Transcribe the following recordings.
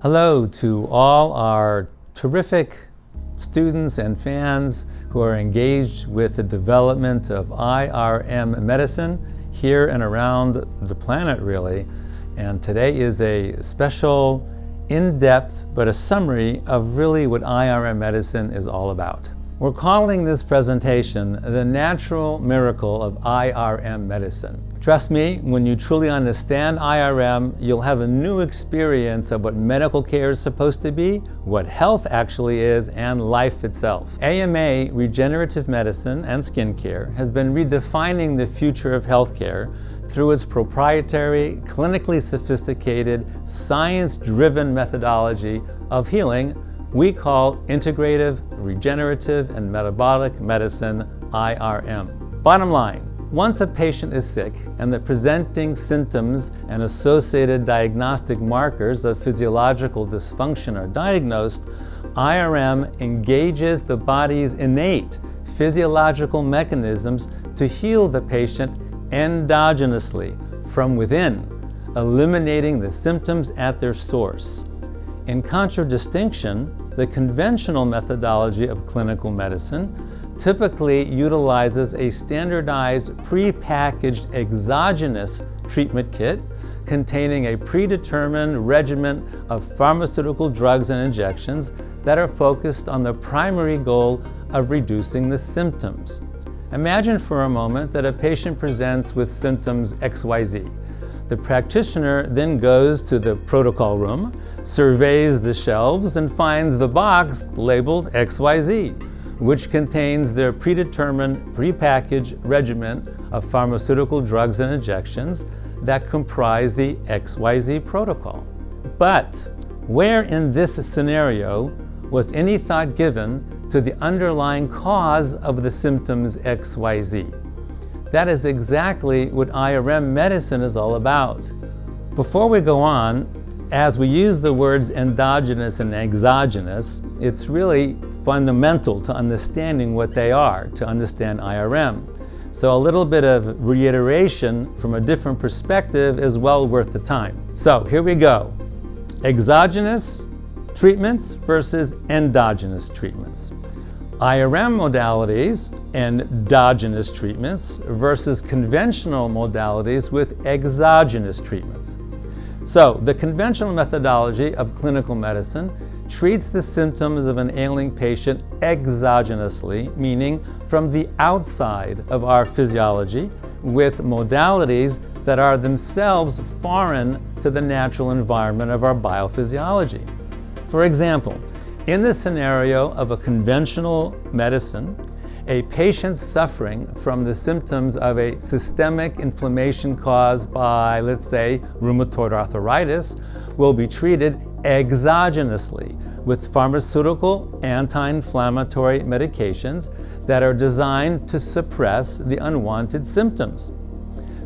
Hello to all our terrific students and fans who are engaged with the development of IRM Medicine here and around the planet, really. And today is a special, in-depth, but a summary of really what IRM Medicine is all about. We're calling this presentation The Natural Miracle of IRM Medicine. Trust me, when you truly understand IRM, you'll have a new experience of what medical care is supposed to be, what health actually is, and life itself. AMA, Regenerative Medicine and Skincare, has been redefining the future of healthcare through its proprietary, clinically sophisticated, science-driven methodology of healing we call Integrative, Regenerative, and Metabolic Medicine, IRM. Bottom line, once a patient is sick and the presenting symptoms and associated diagnostic markers of physiological dysfunction are diagnosed, IRM engages the body's innate physiological mechanisms to heal the patient endogenously from within, eliminating the symptoms at their source. In contradistinction, the conventional methodology of clinical medicine typically utilizes a standardized pre-packaged exogenous treatment kit containing a predetermined regimen of pharmaceutical drugs and injections that are focused on the primary goal of reducing the symptoms. Imagine for a moment that a patient presents with symptoms XYZ. The practitioner then goes to the protocol room, surveys the shelves, and finds the box labeled XYZ, which contains their predetermined, prepackaged regimen of pharmaceutical drugs and injections that comprise the XYZ protocol. But where in this scenario was any thought given to the underlying cause of the symptoms XYZ? That is exactly what IRM medicine is all about. Before we go on, as we use the words endogenous and exogenous, it's really fundamental to understanding what they are, to understand IRM. So a little bit of reiteration from a different perspective is well worth the time. So here we go. Exogenous treatments versus endogenous treatments. IRM modalities, endogenous treatments, versus conventional modalities with exogenous treatments. So, the conventional methodology of clinical medicine treats the symptoms of an ailing patient exogenously, meaning from the outside of our physiology, with modalities that are themselves foreign to the natural environment of our biophysiology. For example, in the scenario of a conventional medicine, a patient suffering from the symptoms of a systemic inflammation caused by, let's say, rheumatoid arthritis will be treated exogenously with pharmaceutical anti-inflammatory medications that are designed to suppress the unwanted symptoms.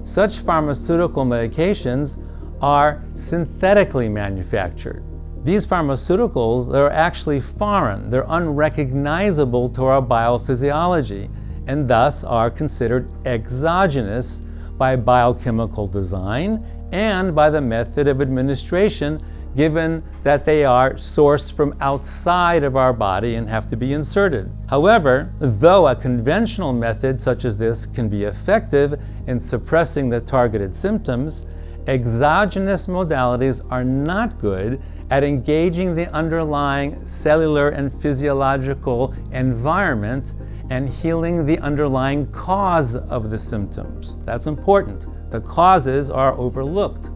Such pharmaceutical medications are synthetically manufactured. These pharmaceuticals are actually foreign, they're unrecognizable to our biophysiology, and thus are considered exogenous by biochemical design and by the method of administration, given that they are sourced from outside of our body and have to be inserted. However, though a conventional method such as this can be effective in suppressing the targeted symptoms, exogenous modalities are not good at engaging the underlying cellular and physiological environment and healing the underlying cause of the symptoms. That's important. The causes are overlooked.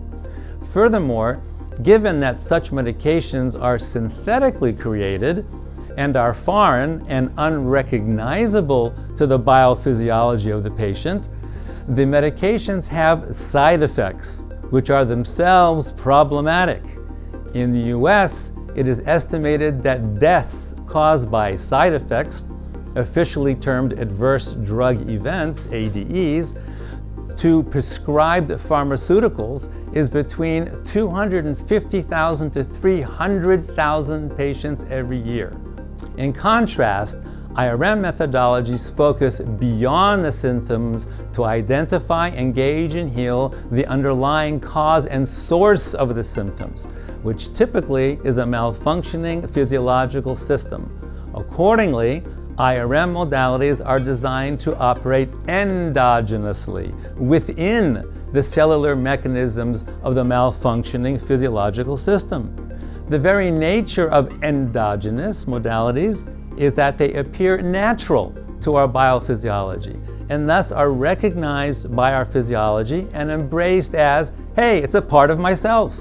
Furthermore, given that such medications are synthetically created and are foreign and unrecognizable to the biophysiology of the patient, the medications have side effects, which are themselves problematic. In the US, it is estimated that deaths caused by side effects, officially termed adverse drug events, ADEs, to prescribed pharmaceuticals is between 250,000 to 300,000 patients every year. In contrast, IRM methodologies focus beyond the symptoms to identify, engage, and heal the underlying cause and source of the symptoms, which typically is a malfunctioning physiological system. Accordingly, IRM modalities are designed to operate endogenously within the cellular mechanisms of the malfunctioning physiological system. The very nature of endogenous modalities is that they appear natural to our biophysiology and thus are recognized by our physiology and embraced as, hey, it's a part of myself.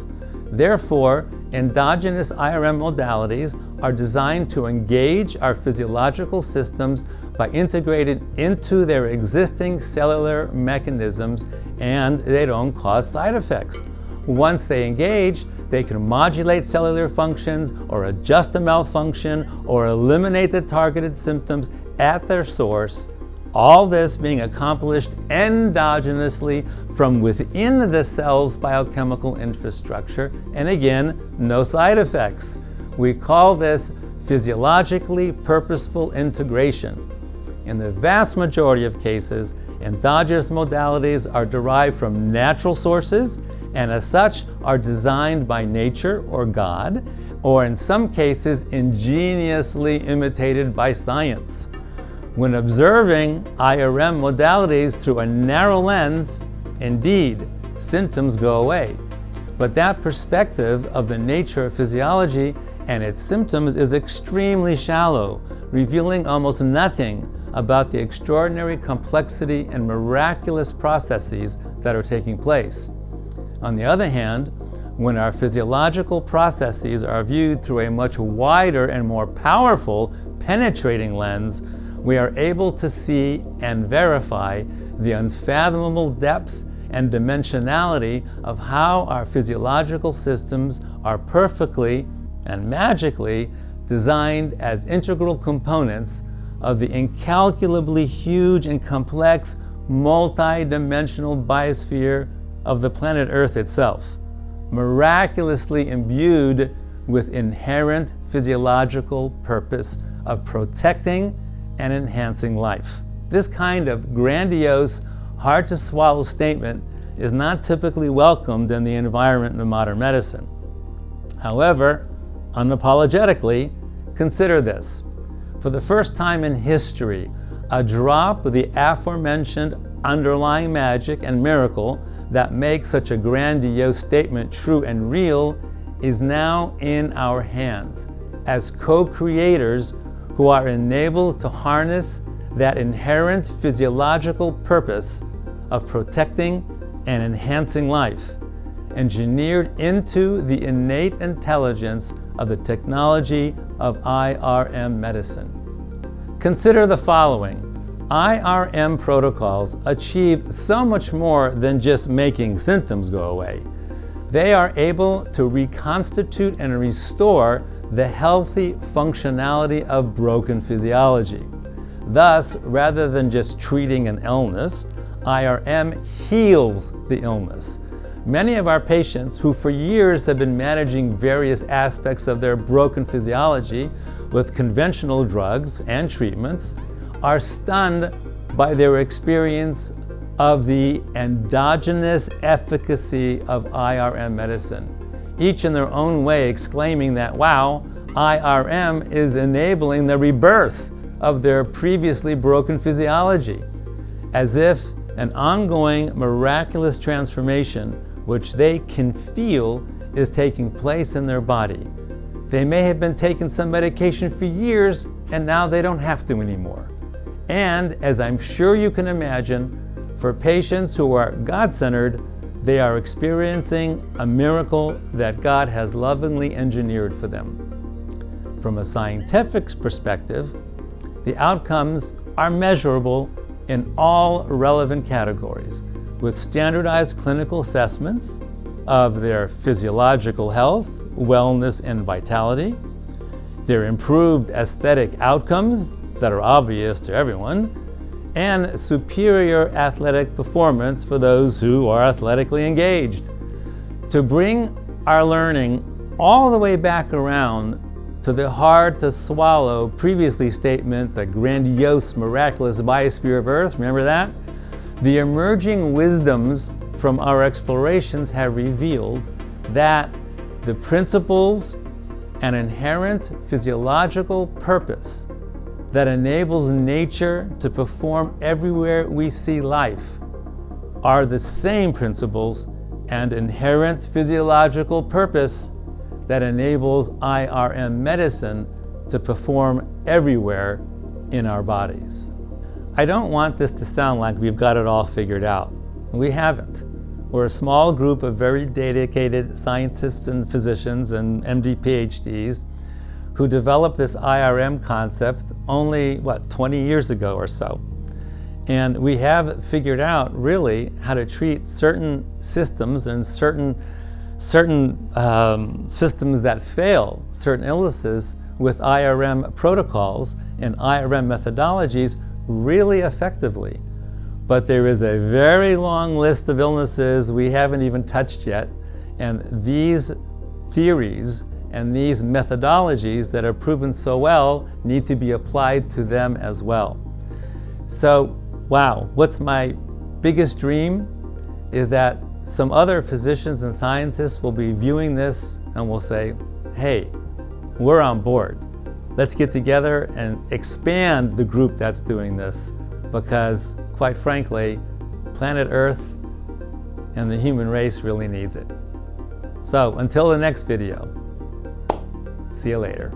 Therefore, endogenous IRM modalities are designed to engage our physiological systems by integrating into their existing cellular mechanisms, and they don't cause side effects. Once they engage, they can modulate cellular functions or adjust a malfunction or eliminate the targeted symptoms at their source, all this being accomplished endogenously from within the cell's biochemical infrastructure, and again, no side effects. We call this physiologically purposeful integration. In the vast majority of cases, endogenous modalities are derived from natural sources and as such are designed by nature or God, or in some cases ingeniously imitated by science. When observing IRM modalities through a narrow lens, indeed, symptoms go away. But that perspective of the nature of physiology and its symptoms is extremely shallow, revealing almost nothing about the extraordinary complexity and miraculous processes that are taking place. On the other hand, when our physiological processes are viewed through a much wider and more powerful, penetrating lens, we are able to see and verify the unfathomable depth and dimensionality of how our physiological systems are perfectly and magically designed as integral components of the incalculably huge and complex multi-dimensional biosphere of the planet Earth itself, miraculously imbued with inherent physiological purpose of protecting and enhancing life. This kind of grandiose, hard-to-swallow statement is not typically welcomed in the environment of modern medicine. However, unapologetically, consider this. For the first time in history, a drop of the aforementioned underlying magic and miracle that makes such a grandiose statement true and real is now in our hands as co-creators who are enabled to harness that inherent physiological purpose of protecting and enhancing life, engineered into the innate intelligence of the technology of IRM medicine. Consider the following. IRM protocols achieve so much more than just making symptoms go away. They are able to reconstitute and restore the healthy functionality of broken physiology. Thus, rather than just treating an illness, IRM heals the illness. Many of our patients who for years have been managing various aspects of their broken physiology with conventional drugs and treatments are stunned by their experience of the endogenous efficacy of IRM medicine, each in their own way exclaiming that, wow, IRM is enabling the rebirth of their previously broken physiology, as if an ongoing miraculous transformation which they can feel is taking place in their body. They may have been taking some medication for years and now they don't have to anymore. And as I'm sure you can imagine, for patients who are God-centered, they are experiencing a miracle that God has lovingly engineered for them. From a scientific perspective, the outcomes are measurable in all relevant categories, with standardized clinical assessments of their physiological health, wellness, and vitality, their improved aesthetic outcomes that are obvious to everyone, and superior athletic performance for those who are athletically engaged. To bring our learning all the way back around to the hard-to-swallow previously statement, the grandiose, miraculous biosphere of Earth, remember that? The emerging wisdoms from our explorations have revealed that the principles and inherent physiological purpose that enables nature to perform everywhere we see life are the same principles and inherent physiological purpose that enables IRM medicine to perform everywhere in our bodies. I don't want this to sound like we've got it all figured out. We haven't. We're a small group of very dedicated scientists and physicians and MD PhDs who developed this IRM concept only, 20 years ago or so. And we have figured out really how to treat certain systems and certain systems that fail, certain illnesses, with IRM protocols and IRM methodologies really effectively. But there is a very long list of illnesses we haven't even touched yet, and these theories and these methodologies that are proven so well need to be applied to them as well. So, wow, what's my biggest dream is that some other physicians and scientists will be viewing this and will say, hey, we're on board. Let's get together and expand the group that's doing this, because quite frankly, planet Earth and the human race really needs it. So until the next video, see you later.